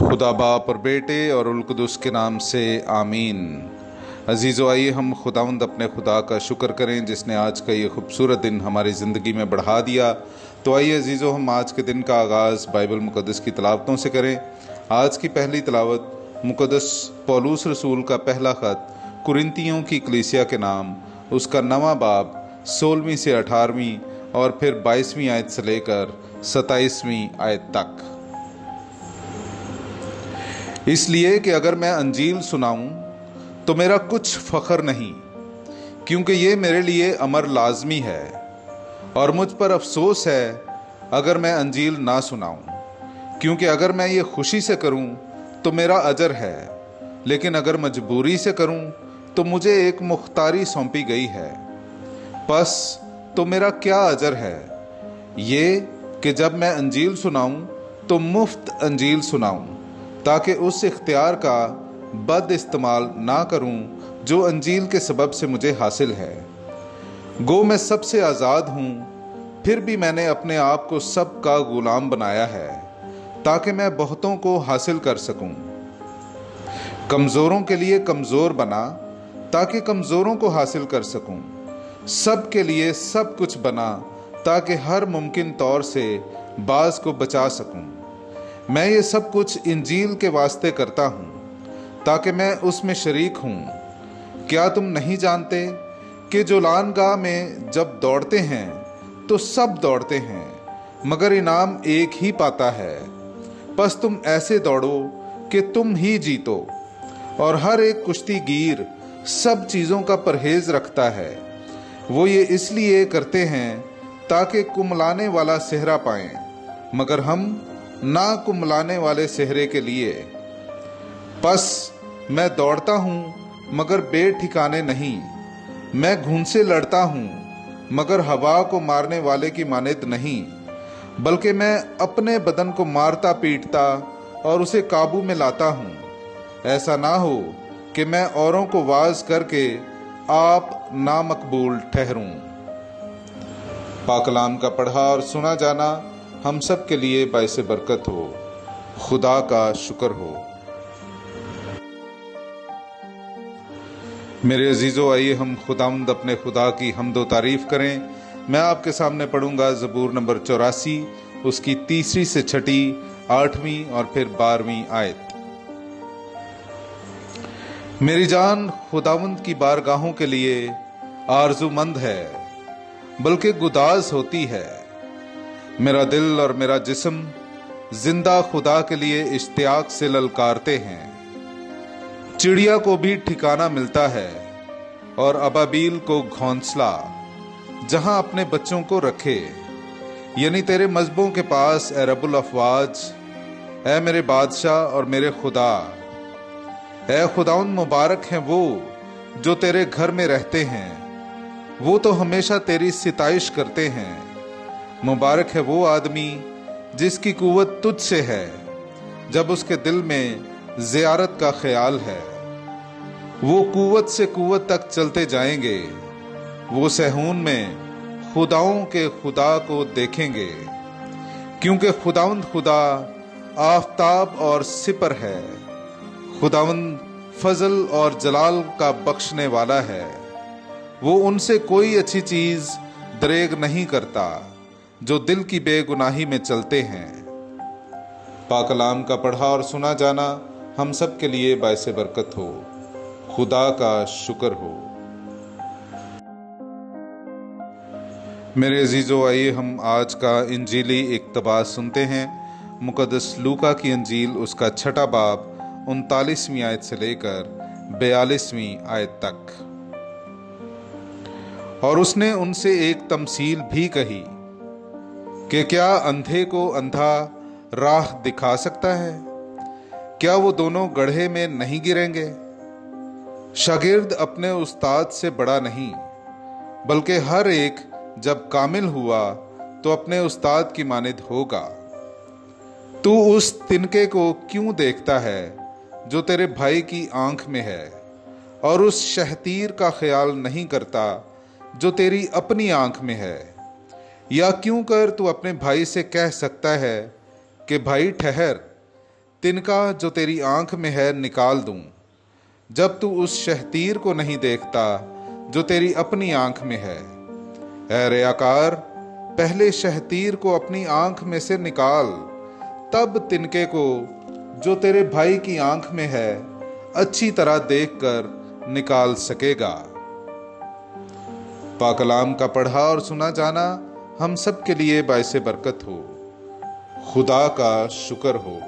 खुदा बाप और बेटे और उल कुदुस के नाम से आमीन। अजीज़ो, आइए हम खुदावंद अपने खुदा का शुक्र करें जिसने आज का ये खूबसूरत दिन हमारी ज़िंदगी में बढ़ा दिया। तो आइए अजीज़ो, हम आज के दिन का आगाज़ बाइबल मुक़द्दस की तिलावतों से करें। आज की पहली तिलावत मुक़द्दस पौलुस रसूल का पहला ख़त कुरिन्थियों की कलीसिया के नाम, उसका 9वां बाब 16वीं से 18वीं और फिर 22वीं आयत से लेकर 27वीं आयत तक। इसलिए कि अगर मैं अंजील सुनाऊं तो मेरा कुछ फ़ख्र नहीं, क्योंकि ये मेरे लिए अमर लाजमी है, और मुझ पर अफसोस है अगर मैं अंजील ना सुनाऊं, क्योंकि अगर मैं ये खुशी से करूं तो मेरा अजर है, लेकिन अगर मजबूरी से करूं तो मुझे एक मुख्तारी सौंपी गई है। बस तो मेरा क्या अजर है, ये कि जब मैं अंजील सुनाऊं तो मुफ्त अंजील सुनाऊं, ताकि उस इख्तियार का बद इस्तेमाल ना करूं जो अंजील के सबब से मुझे हासिल है। गो मैं सबसे आज़ाद हूं, फिर भी मैंने अपने आप को सब का गुलाम बनाया है, ताकि मैं बहुतों को हासिल कर सकूं। कमज़ोरों के लिए कमज़ोर बना, ताकि कमज़ोरों को हासिल कर सकूं। सब के लिए सब कुछ बना, ताकि हर मुमकिन तौर से बाज़ को बचा सकूं। मैं ये सब कुछ इंजील के वास्ते करता हूँ, ताकि मैं उसमें शरीक हूँ। क्या तुम नहीं जानते कि जो लानगाह में जब दौड़ते हैं तो सब दौड़ते हैं, मगर इनाम एक ही पाता है। बस तुम ऐसे दौड़ो कि तुम ही जीतो। और हर एक कुश्तीगीर सब चीज़ों का परहेज रखता है। वो ये इसलिए करते हैं ताकि कुमलाने वाला सेहरा पाएं, मगर हम ना कुमलाने वाले सेहरे के लिए। बस मैं दौड़ता हूँ मगर बेठिकाने नहीं, मैं घुन से लड़ता हूँ मगर हवा को मारने वाले की मानद नहीं, बल्कि मैं अपने बदन को मारता पीटता और उसे काबू में लाता हूँ। ऐसा ना हो कि मैं औरों को वाज करके आप नामकबूल ठहरूं। पाकलाम का पढ़ा और सुना जाना हम सब के लिए बाइस बरकत हो। खुदा का शुक्र हो। मेरे अजीज़ों, आइए हम खुदावंद अपने खुदा की हम्दो तारीफ करें। मैं आपके सामने पढ़ूंगा ज़बूर नंबर 84, उसकी 3 से 6, 8वीं और फिर 12वीं आयत। मेरी जान खुदावंद की बारगाहों के लिए आरज़ूमंद है, बल्कि गुदाज होती है। मेरा दिल और मेरा जिस्म जिंदा खुदा के लिए इश्तियाक से ललकारते हैं। चिड़िया को भी ठिकाना मिलता है और अबाबील को घोंसला, जहां अपने बच्चों को रखे, यानी तेरे मजबों के पास ए रब्बुल अफवाज, ए मेरे बादशाह और मेरे खुदा। ए खुदाउन, मुबारक हैं वो जो तेरे घर में रहते हैं, वो तो हमेशा तेरी सिताइश करते हैं। मुबारक है वो आदमी जिसकी कुव्वत तुझ से है, जब उसके दिल में ज़ियारत का ख्याल है। वो कुव्वत से कुव्वत तक चलते जाएंगे, वो सहून में खुदाओं के खुदा को देखेंगे, क्योंकि खुदावंद खुदा आफताब और सिपर है। खुदावंद फजल और जलाल का बख्शने वाला है। वो उनसे कोई अच्छी चीज दरेग नहीं करता जो दिल की बेगुनाही में चलते हैं। पाकलाम का पढ़ा और सुना जाना हम सब के लिए बाइस बरकत हो। खुदा का शुक्र हो। मेरे अजीज़ों, आइए हम आज का इंजीली इक्तबास सुनते हैं। मुक़द्दस लूका की अंजील, उसका 6 बाब 39वीं आयत से लेकर 42वीं आयत तक। और उसने उनसे एक तमसील भी कही कि क्या अंधे को अंधा राह दिखा सकता है? क्या वो दोनों गड्ढे में नहीं गिरेंगे? शागिर्द अपने उस्ताद से बड़ा नहीं, बल्कि हर एक जब कामिल हुआ तो अपने उस्ताद की मानद होगा। तू उस तिनके को क्यों देखता है जो तेरे भाई की आंख में है, और उस शहतीर का ख्याल नहीं करता जो तेरी अपनी आंख में है? या क्यों कर तू अपने भाई से कह सकता है कि भाई ठहर, तिनका जो तेरी आंख में है निकाल दूं, जब तू उस शहतीर को नहीं देखता जो तेरी अपनी आंख में है। ऐ रियाकार, पहले शहतीर को अपनी आंख में से निकाल, तब तिनके को जो तेरे भाई की आंख में है अच्छी तरह देखकर निकाल सकेगा। पाकलाम का पढ़ा और सुना जाना हम सब के लिए बाइसे बरकत हो। खुदा का शुक्र हो।